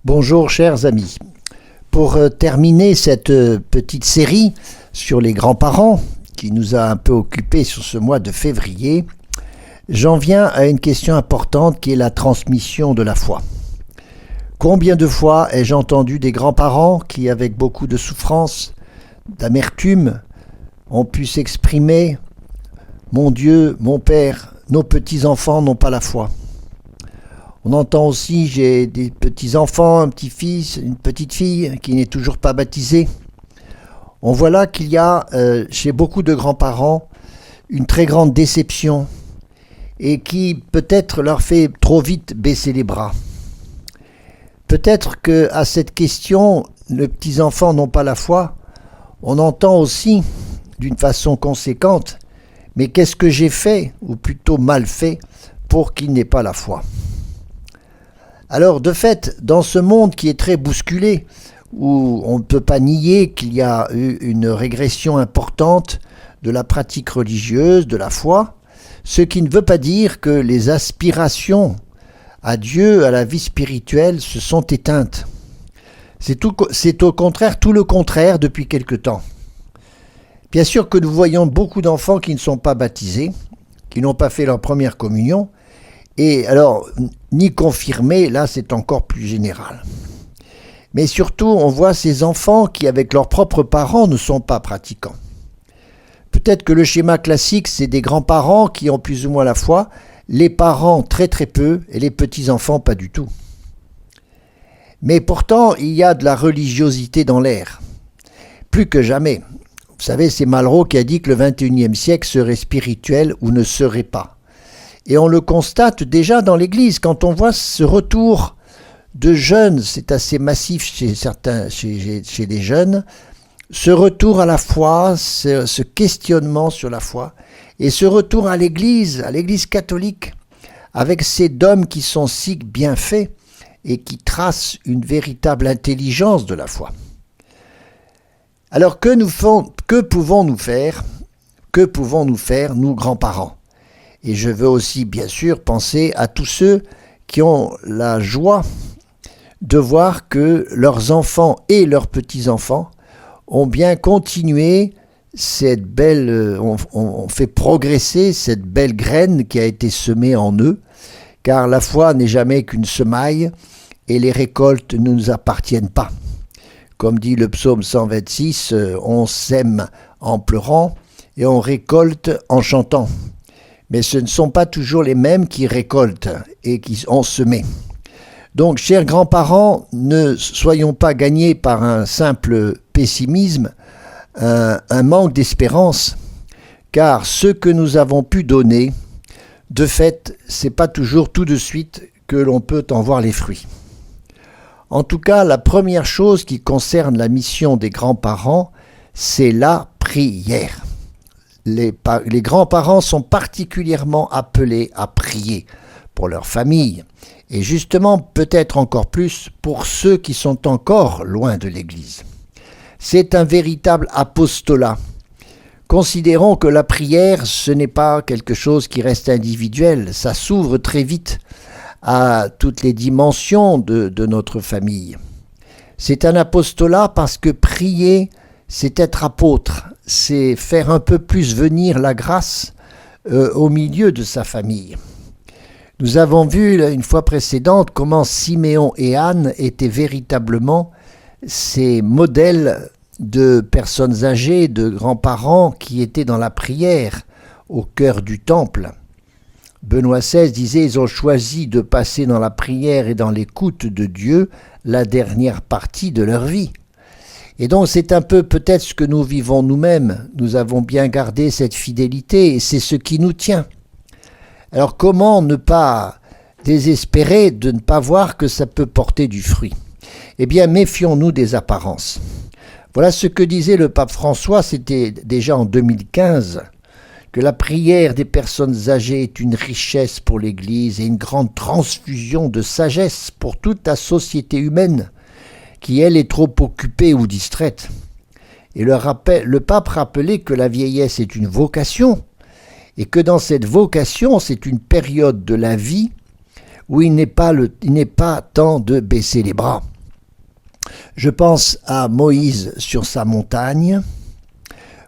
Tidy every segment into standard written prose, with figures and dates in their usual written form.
Bonjour chers amis. Pour terminer cette petite série sur les grands-parents qui nous a un peu occupés sur ce mois de février, j'en viens à une question importante qui est la transmission de la foi. Combien de fois ai-je entendu des grands-parents qui, avec beaucoup de souffrance, d'amertume, ont pu s'exprimer « Mon Dieu, mon Père, nos petits-enfants n'ont pas la foi ». On entend aussi, j'ai des petits-enfants, un petit-fils, une petite-fille qui n'est toujours pas baptisée. On voit là qu'il y a chez beaucoup de grands-parents une très grande déception et qui peut-être leur fait trop vite baisser les bras. Peut-être qu'à cette question, les petits-enfants n'ont pas la foi, on entend aussi d'une façon conséquente, mais qu'est-ce que j'ai fait, ou plutôt mal fait, pour qu'ils n'aient pas la foi ? Alors, de fait, dans ce monde qui est très bousculé, où on ne peut pas nier qu'il y a eu une régression importante de la pratique religieuse, de la foi, ce qui ne veut pas dire que les aspirations à Dieu, à la vie spirituelle, se sont éteintes. C'est au contraire tout le contraire depuis quelque temps. Bien sûr que nous voyons beaucoup d'enfants qui ne sont pas baptisés, qui n'ont pas fait leur première communion, et alors, ni confirmé, là c'est encore plus général. Mais surtout, on voit ces enfants qui, avec leurs propres parents, ne sont pas pratiquants. Peut-être que le schéma classique, c'est des grands-parents qui ont plus ou moins la foi, les parents très très peu, et les petits-enfants pas du tout. Mais pourtant, il y a de la religiosité dans l'air. Plus que jamais. Vous savez, c'est Malraux qui a dit que le XXIe siècle serait spirituel ou ne serait pas. Et on le constate déjà dans l'Église, quand on voit ce retour de jeunes, c'est assez massif chez les jeunes, ce retour à la foi, ce questionnement sur la foi, et ce retour à l'Église catholique, avec ces dômes qui sont si bien faits et qui tracent une véritable intelligence de la foi. Alors que pouvons-nous faire, nous grands-parents ? Et je veux aussi, bien sûr, penser à tous ceux qui ont la joie de voir que leurs enfants et leurs petits-enfants ont bien continué cette belle, ont fait progresser cette belle graine qui a été semée en eux, car la foi n'est jamais qu'une semaille et les récoltes ne nous appartiennent pas. Comme dit le psaume 126, on sème en pleurant et on récolte en chantant. Mais ce ne sont pas toujours les mêmes qui récoltent et qui ont semé. Donc, chers grands-parents, ne soyons pas gagnés par un simple pessimisme, un manque d'espérance, car ce que nous avons pu donner, de fait, c'est pas toujours tout de suite que l'on peut en voir les fruits. En tout cas, la première chose qui concerne la mission des grands-parents, c'est la prière. Les grands-parents sont particulièrement appelés à prier pour leur famille et justement peut-être encore plus pour ceux qui sont encore loin de l'Église. C'est un véritable apostolat. Considérons que la prière, ce n'est pas quelque chose qui reste individuel, ça s'ouvre très vite à toutes les dimensions de notre famille. C'est un apostolat parce que prier, c'est être apôtre, c'est faire un peu plus venir la grâce au milieu de sa famille. Nous avons vu une fois précédente comment Siméon et Anne étaient véritablement ces modèles de personnes âgées, de grands-parents qui étaient dans la prière au cœur du temple. Benoît XVI disait « Ils ont choisi de passer dans la prière et dans l'écoute de Dieu la dernière partie de leur vie ». Et donc c'est un peu peut-être ce que nous vivons nous-mêmes. Nous avons bien gardé cette fidélité et c'est ce qui nous tient. Alors comment ne pas désespérer de ne pas voir que ça peut porter du fruit ? Eh bien méfions-nous des apparences. Voilà ce que disait le pape François, c'était déjà en 2015, que la prière des personnes âgées est une richesse pour l'Église et une grande transfusion de sagesse pour toute la société humaine, qui, elle, est trop occupée ou distraite. Et le pape rappelait que la vieillesse est une vocation, et que dans cette vocation, c'est une période de la vie où il n'est pas temps de baisser les bras. Je pense à Moïse sur sa montagne.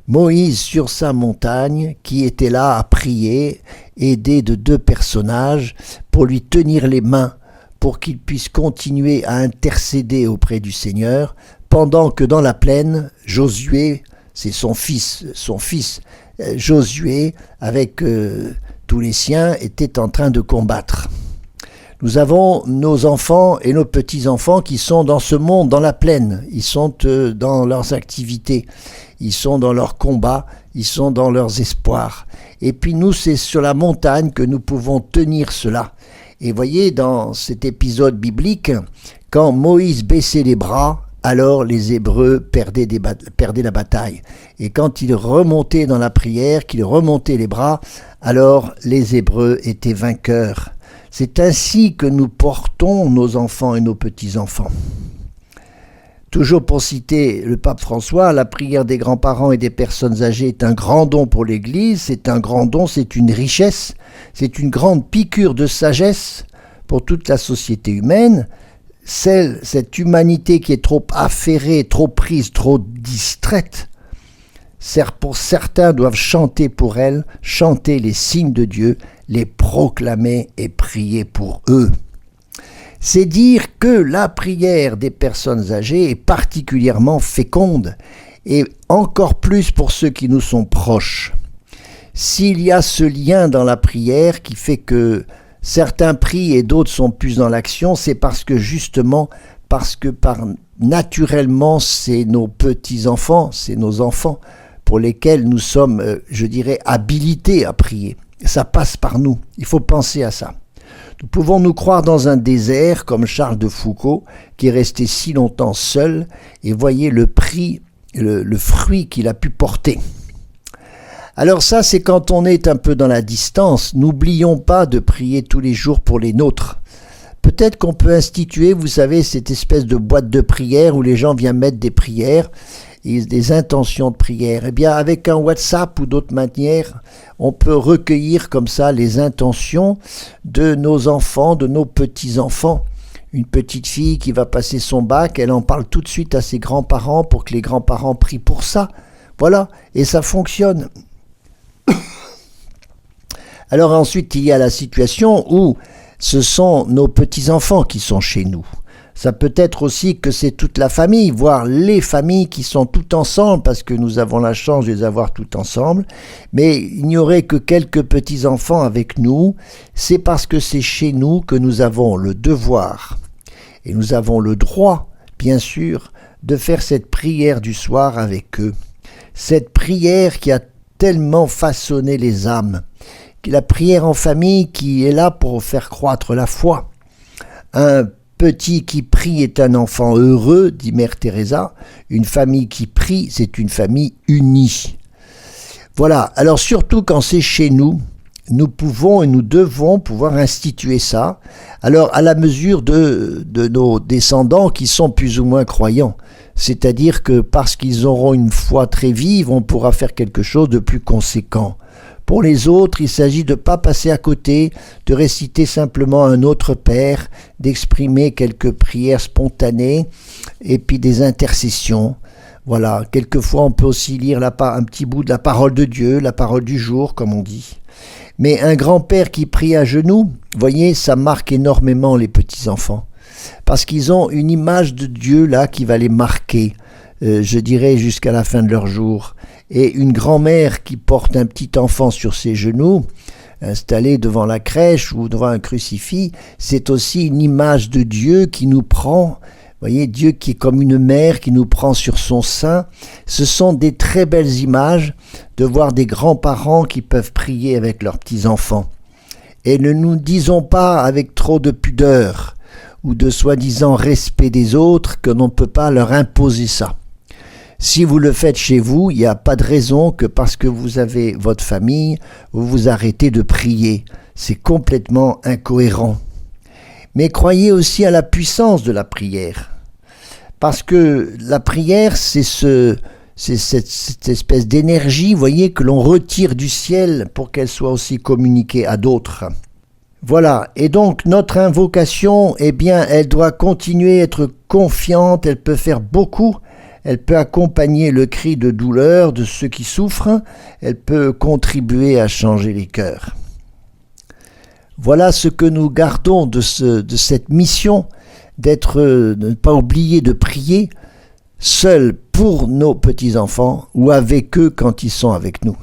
Moïse sur sa montagne qui était là à prier, aidé de 2 personnages pour lui tenir les mains, pour qu'il puisse continuer à intercéder auprès du Seigneur, pendant que dans la plaine, Josué, c'est son fils Josué, avec tous les siens, était en train de combattre. Nous avons nos enfants et nos petits-enfants qui sont dans ce monde, dans la plaine. Ils sont dans leurs activités, ils sont dans leurs combats, ils sont dans leurs espoirs. Et puis nous, c'est sur la montagne que nous pouvons tenir cela. Et voyez, dans cet épisode biblique, quand Moïse baissait les bras, alors les Hébreux perdaient la bataille. Et quand il remontait dans la prière, qu'il remontait les bras, alors les Hébreux étaient vainqueurs. C'est ainsi que nous portons nos enfants et nos petits-enfants. Toujours pour citer le pape François, la prière des grands-parents et des personnes âgées est un grand don pour l'Église, c'est un grand don, c'est une richesse, c'est une grande piqûre de sagesse pour toute la société humaine. Cette humanité qui est trop affairée, trop prise, trop distraite, pour certains doivent chanter pour elle, chanter les signes de Dieu, les proclamer et prier pour eux. C'est dire que la prière des personnes âgées est particulièrement féconde, et encore plus pour ceux qui nous sont proches. S'il y a ce lien dans la prière qui fait que certains prient et d'autres sont plus dans l'action, c'est parce que naturellement, c'est nos petits-enfants, c'est nos enfants pour lesquels nous sommes, habilités à prier. Ça passe par nous, il faut penser à ça. Nous pouvons nous croire dans un désert comme Charles de Foucauld, qui est resté si longtemps seul, et voyez le fruit qu'il a pu porter. Alors ça, c'est quand on est un peu dans la distance. N'oublions pas de prier tous les jours pour les nôtres. Peut-être qu'on peut instituer, vous savez, cette espèce de boîte de prière où les gens viennent mettre des prières et des intentions de prière. Eh bien, avec un WhatsApp ou d'autres manières, on peut recueillir comme ça les intentions de nos enfants, de nos petits-enfants. Une petite fille qui va passer son bac, elle en parle tout de suite à ses grands-parents pour que les grands-parents prient pour ça. Voilà, et ça fonctionne. Alors ensuite, il y a la situation où ce sont nos petits-enfants qui sont chez nous. Ça peut être aussi que c'est toute la famille, voire les familles qui sont toutes ensemble, parce que nous avons la chance de les avoir toutes ensemble. Mais il n'y aurait que quelques petits-enfants avec nous. C'est parce que c'est chez nous que nous avons le devoir, et nous avons le droit, bien sûr, de faire cette prière du soir avec eux. Cette prière qui a tellement façonné les âmes. La prière en famille qui est là pour faire croître la foi. Un petit qui prie est un enfant heureux, dit Mère Teresa. Une famille qui prie, c'est une famille unie. Voilà, alors surtout quand c'est chez nous, nous pouvons et nous devons pouvoir instituer ça. Alors à la mesure de nos descendants qui sont plus ou moins croyants. C'est-à-dire que parce qu'ils auront une foi très vive, on pourra faire quelque chose de plus conséquent. Pour les autres, il s'agit de ne pas passer à côté, de réciter simplement un autre Père, d'exprimer quelques prières spontanées et puis des intercessions. Voilà, quelquefois on peut aussi lire un petit bout de la parole de Dieu, la parole du jour, comme on dit. Mais un grand-père qui prie à genoux, voyez, ça marque énormément les petits-enfants. Parce qu'ils ont une image de Dieu là qui va les marquer, je dirais jusqu'à la fin de leur jour. Et une grand-mère qui porte un petit enfant sur ses genoux, installé devant la crèche ou devant un crucifix, c'est aussi une image de Dieu qui nous prend. Voyez, Dieu qui est comme une mère qui nous prend sur son sein. Ce sont des très belles images de voir des grands-parents qui peuvent prier avec leurs petits-enfants. Et ne nous disons pas avec trop de pudeur ou de soi-disant respect des autres que l'on ne peut pas leur imposer ça. Si vous le faites chez vous, il n'y a pas de raison que parce que vous avez votre famille, vous vous arrêtez de prier. C'est complètement incohérent. Mais croyez aussi à la puissance de la prière. Parce que la prière, c'est cette espèce d'énergie, voyez, que l'on retire du ciel pour qu'elle soit aussi communiquée à d'autres. Voilà, et donc notre invocation, eh bien, elle doit continuer à être confiante, elle peut faire beaucoup, elle peut accompagner le cri de douleur de ceux qui souffrent, elle peut contribuer à changer les cœurs. Voilà ce que nous gardons de cette mission, de ne pas oublier de prier seuls pour nos petits-enfants ou avec eux quand ils sont avec nous.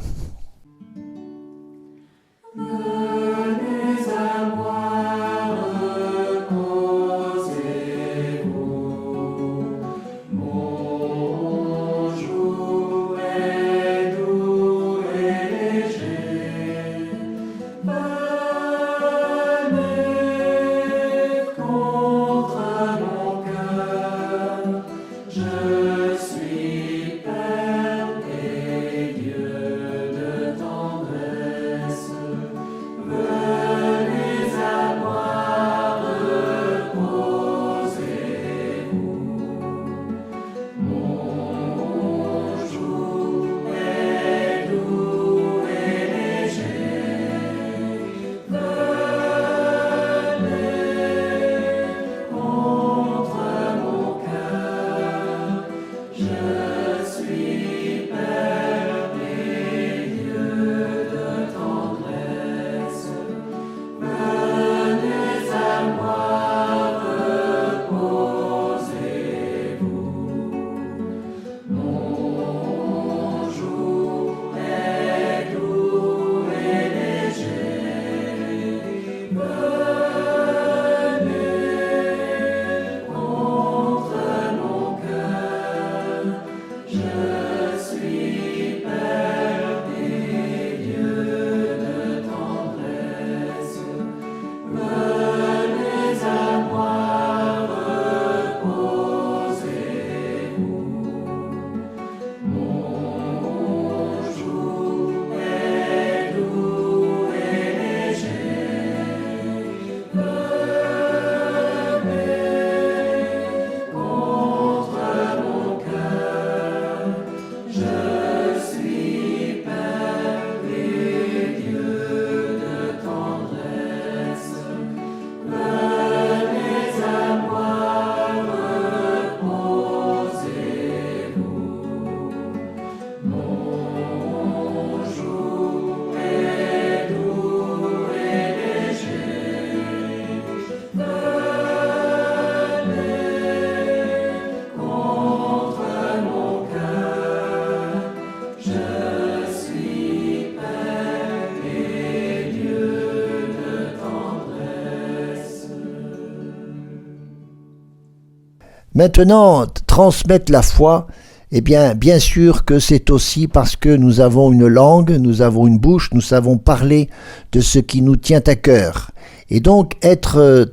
Maintenant, transmettre la foi, eh bien sûr que c'est aussi parce que nous avons une langue, nous avons une bouche, nous savons parler de ce qui nous tient à cœur. Et donc,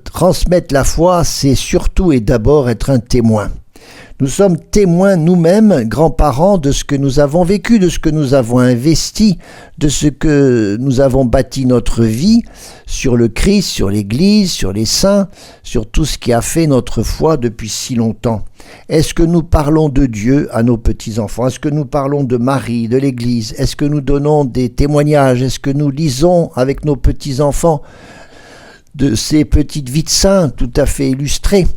transmettre la foi, c'est surtout et d'abord être un témoin. Nous sommes témoins nous-mêmes, grands-parents, de ce que nous avons vécu, de ce que nous avons investi, de ce que nous avons bâti notre vie sur le Christ, sur l'Église, sur les saints, sur tout ce qui a fait notre foi depuis si longtemps. Est-ce que nous parlons de Dieu à nos petits-enfants? Est-ce que nous parlons de Marie, de l'Église? Est-ce que nous donnons des témoignages? Est-ce que nous lisons avec nos petits-enfants de ces petites vies de saints tout à fait illustrées?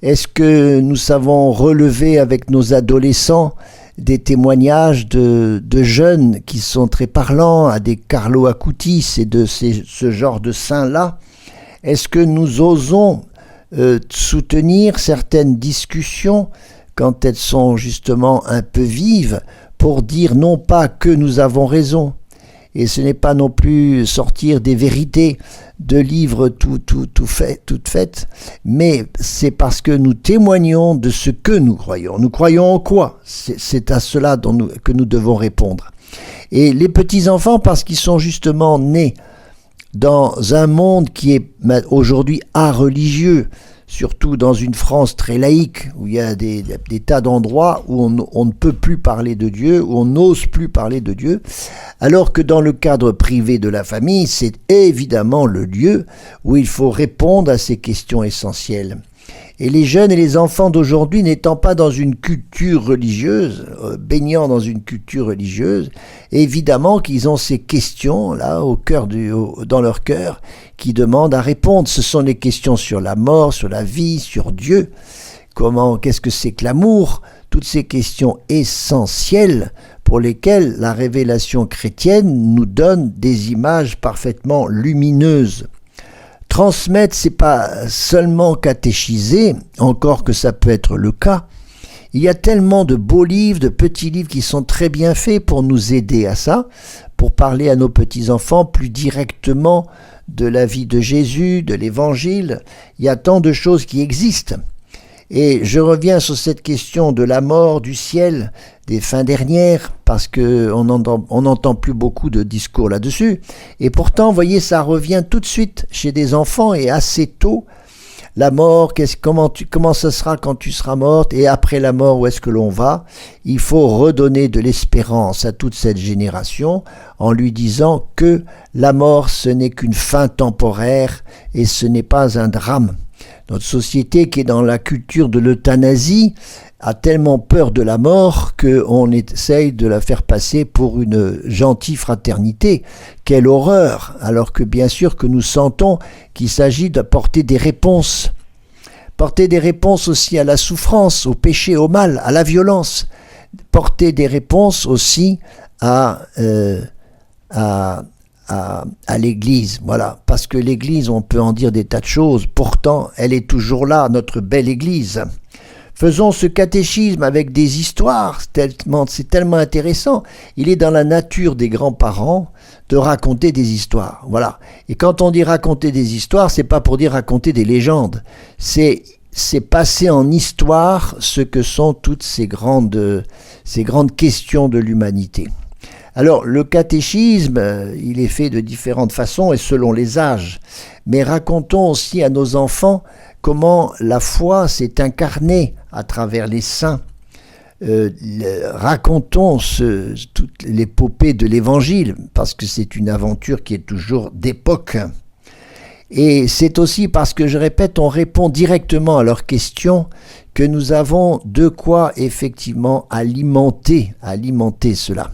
Est-ce que nous savons relever avec nos adolescents des témoignages de jeunes qui sont très parlants, à des Carlo Acutis et de ce genre de saints-là? Est-ce que nous osons soutenir certaines discussions quand elles sont justement un peu vives pour dire non pas que nous avons raison, et ce n'est pas non plus sortir des vérités de livres toutes faites, mais c'est parce que nous témoignons de ce que nous croyons. Nous croyons en quoi? C'est à cela que nous devons répondre. Et les petits-enfants, parce qu'ils sont justement nés dans un monde qui est aujourd'hui religieux, surtout dans une France très laïque, où il y a des tas d'endroits où on ne peut plus parler de Dieu, où on n'ose plus parler de Dieu, alors que dans le cadre privé de la famille, c'est évidemment le lieu où il faut répondre à ces questions essentielles. Et les jeunes et les enfants d'aujourd'hui n'étant pas dans une culture religieuse, baignant dans une culture religieuse, évidemment qu'ils ont ces questions là dans leur cœur qui demandent à répondre. Ce sont les questions sur la mort, sur la vie, sur Dieu. Qu'est-ce que c'est que l'amour? Toutes ces questions essentielles pour lesquelles la révélation chrétienne nous donne des images parfaitement lumineuses. Transmettre, c'est pas seulement catéchiser, encore que ça peut être le cas. Il y a tellement de beaux livres, de petits livres qui sont très bien faits pour nous aider à ça, pour parler à nos petits-enfants plus directement de la vie de Jésus, de l'Évangile. Il y a tant de choses qui existent. Et je reviens sur cette question de la mort, du ciel, des fins dernières, parce qu'on n'entend plus beaucoup de discours là-dessus. Et pourtant, vous voyez, ça revient tout de suite chez des enfants et assez tôt. La mort, comment ça sera quand tu seras morte, et après la mort, où est-ce que l'on va? Il faut redonner de l'espérance à toute cette génération en lui disant que la mort, ce n'est qu'une fin temporaire et ce n'est pas un drame. Notre société qui est dans la culture de l'euthanasie a tellement peur de la mort qu'on essaye de la faire passer pour une gentille fraternité. Quelle horreur! Alors que bien sûr que nous sentons qu'il s'agit d'apporter des réponses. Porter des réponses aussi à la souffrance, au péché, au mal, à la violence. Porter des réponses aussi à l'Église, voilà, parce que l'Église, on peut en dire des tas de choses, pourtant elle est toujours là, notre belle Église. Faisons ce catéchisme avec des histoires, c'est tellement intéressant. Il est dans la nature des grands-parents de raconter des histoires, voilà. Et quand on dit raconter des histoires, c'est pas pour dire raconter des légendes, c'est passer en histoire ce que sont toutes ces grandes questions de l'humanité. Alors, le catéchisme, il est fait de différentes façons et selon les âges. Mais racontons aussi à nos enfants comment la foi s'est incarnée à travers les saints. Racontons toute l'épopée de l'Évangile, parce que c'est une aventure qui est toujours d'époque. Et c'est aussi parce que, je répète, on répond directement à leurs questions que nous avons de quoi effectivement alimenter cela.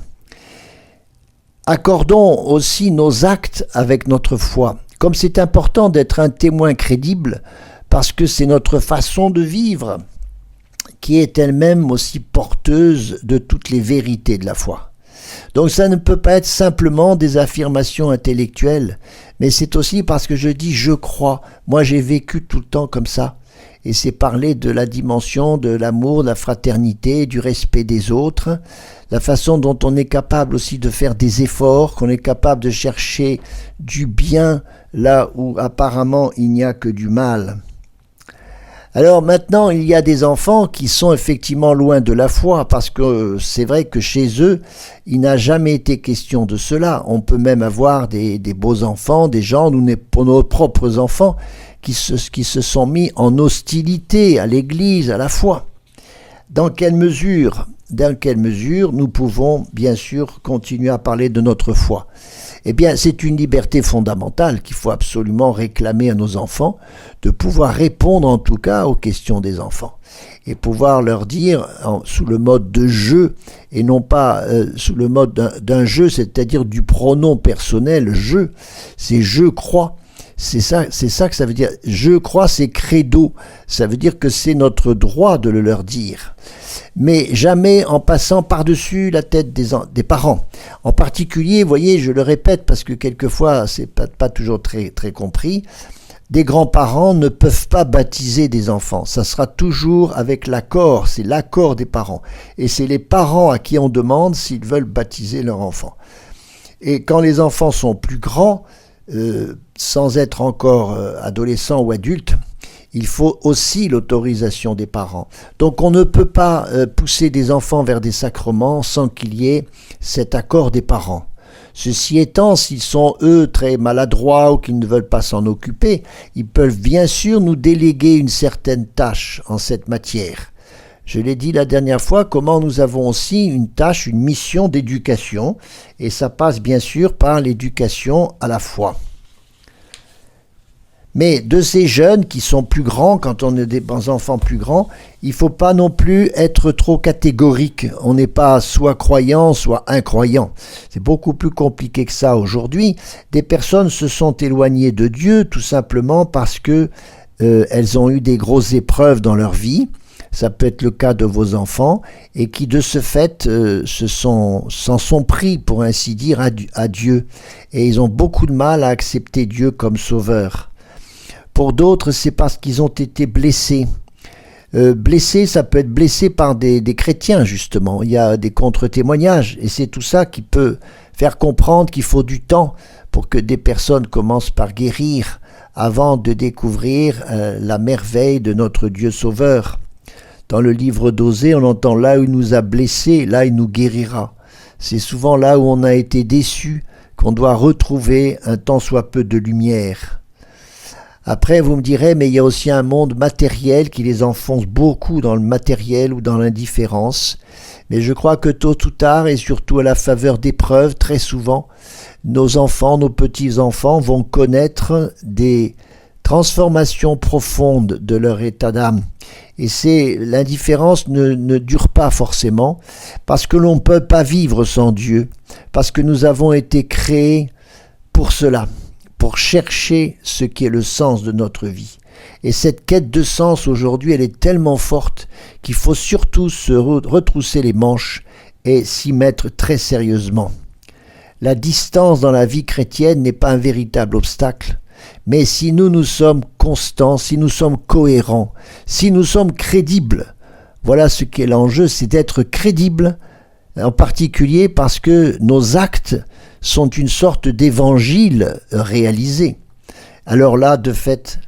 Accordons aussi nos actes avec notre foi. Comme c'est important d'être un témoin crédible, parce que c'est notre façon de vivre qui est elle-même aussi porteuse de toutes les vérités de la foi. Donc ça ne peut pas être simplement des affirmations intellectuelles, mais c'est aussi parce que je dis « je crois ». Moi j'ai vécu tout le temps comme ça. Et c'est parler de la dimension de l'amour, de la fraternité, du respect des autres, la façon dont on est capable aussi de faire des efforts, qu'on est capable de chercher du bien là où apparemment il n'y a que du mal. Alors maintenant, il y a des enfants qui sont effectivement loin de la foi, parce que c'est vrai que chez eux, il n'a jamais été question de cela. On peut même avoir des beaux enfants, des gens, pour nos propres enfants, qui se sont mis en hostilité à l'Église, à la foi. Dans quelle mesure nous pouvons bien sûr continuer à parler de notre foi? Eh bien, c'est une liberté fondamentale qu'il faut absolument réclamer à nos enfants, de pouvoir répondre en tout cas aux questions des enfants. Et pouvoir leur dire, sous le mode de jeu, et non pas sous le mode d'un jeu, c'est-à-dire du pronom personnel, je, c'est je crois. C'est ça que ça veut dire. Je crois, c'est credo. Ça veut dire que c'est notre droit de le leur dire. Mais jamais en passant par-dessus la tête des parents. En particulier, vous voyez, je le répète parce que quelquefois, c'est pas toujours très, très compris, des grands-parents ne peuvent pas baptiser des enfants. Ça sera toujours avec l'accord, c'est l'accord des parents. Et c'est les parents à qui on demande s'ils veulent baptiser leur enfant. Et quand les enfants sont plus grands, sans être encore adolescents ou adultes, il faut aussi l'autorisation des parents. Donc on ne peut pas pousser des enfants vers des sacrements sans qu'il y ait cet accord des parents. Ceci étant, s'ils sont eux très maladroits ou qu'ils ne veulent pas s'en occuper, ils peuvent bien sûr nous déléguer une certaine tâche en cette matière. Je l'ai dit la dernière fois, comment nous avons aussi une tâche, une mission d'éducation, et ça passe bien sûr par l'éducation à la foi. Mais de ces jeunes qui sont plus grands, quand on est des enfants plus grands, il ne faut pas non plus être trop catégorique. On n'est pas soit croyant, soit incroyant. C'est beaucoup plus compliqué que ça aujourd'hui. Des personnes se sont éloignées de Dieu tout simplement parce que elles ont eu des grosses épreuves dans leur vie. Ça peut être le cas de vos enfants, et qui de ce fait s'en sont pris, pour ainsi dire, à Dieu. Et ils ont beaucoup de mal à accepter Dieu comme sauveur. Pour d'autres, c'est parce qu'ils ont été blessés. Blessés, ça peut être blessé par des chrétiens, justement. Il y a des contre-témoignages, et c'est tout ça qui peut faire comprendre qu'il faut du temps pour que des personnes commencent par guérir avant de découvrir la merveille de notre Dieu sauveur. Dans le livre d'Osée, on entend « là où il nous a blessés, là il nous guérira ». C'est souvent là où on a été déçu qu'on doit retrouver un tant soit peu de lumière. Après, vous me direz, mais il y a aussi un monde matériel qui les enfonce beaucoup dans le matériel ou dans l'indifférence. Mais je crois que tôt ou tard, et surtout à la faveur d'épreuves, très souvent, nos enfants, nos petits-enfants vont connaître des transformations profondes de leur état d'âme. Et l'indifférence ne dure pas forcément, parce que l'on ne peut pas vivre sans Dieu, parce que nous avons été créés pour cela, pour chercher ce qui est le sens de notre vie. Et cette quête de sens aujourd'hui, elle est tellement forte qu'il faut surtout se retrousser les manches et s'y mettre très sérieusement. La distance dans la vie chrétienne n'est pas un véritable obstacle, mais si nous sommes constants, si nous sommes cohérents, si nous sommes crédibles, voilà ce qu'est l'enjeu, c'est d'être crédible, en particulier parce que nos actes sont une sorte d'évangile réalisé. Alors là, de fait,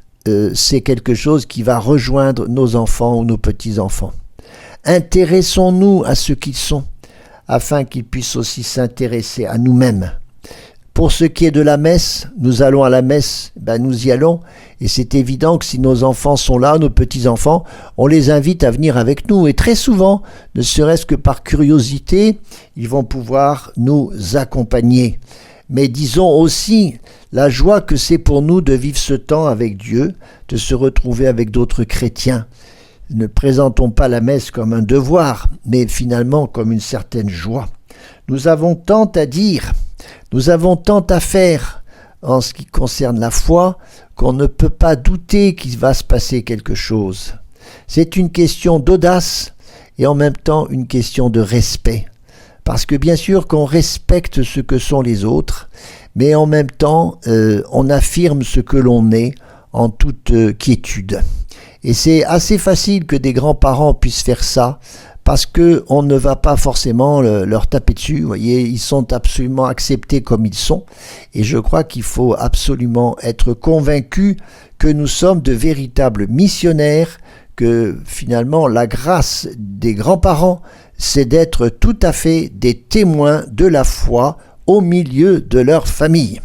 c'est quelque chose qui va rejoindre nos enfants ou nos petits-enfants. Intéressons-nous à ce qu'ils sont, afin qu'ils puissent aussi s'intéresser à nous-mêmes. Pour ce qui est de la messe, nous allons à la messe, nous y allons, et c'est évident que si nos enfants sont là, nos petits-enfants, on les invite à venir avec nous, et très souvent, ne serait-ce que par curiosité, ils vont pouvoir nous accompagner. Mais disons aussi la joie que c'est pour nous de vivre ce temps avec Dieu, de se retrouver avec d'autres chrétiens. Ne présentons pas la messe comme un devoir, mais finalement comme une certaine joie. Nous avons tant à dire, nous avons tant à faire en ce qui concerne la foi qu'on ne peut pas douter qu'il va se passer quelque chose. C'est une question d'audace et en même temps une question de respect. Parce que bien sûr qu'on respecte ce que sont les autres, mais en même temps on affirme ce que l'on est en toute quiétude. Et c'est assez facile que des grands-parents puissent faire ça, parce qu'on ne va pas forcément leur taper dessus. Vous voyez, ils sont absolument acceptés comme ils sont. Et je crois qu'il faut absolument être convaincu que nous sommes de véritables missionnaires, que finalement la grâce des grands-parents, c'est d'être tout à fait des témoins de la foi au milieu de leur famille.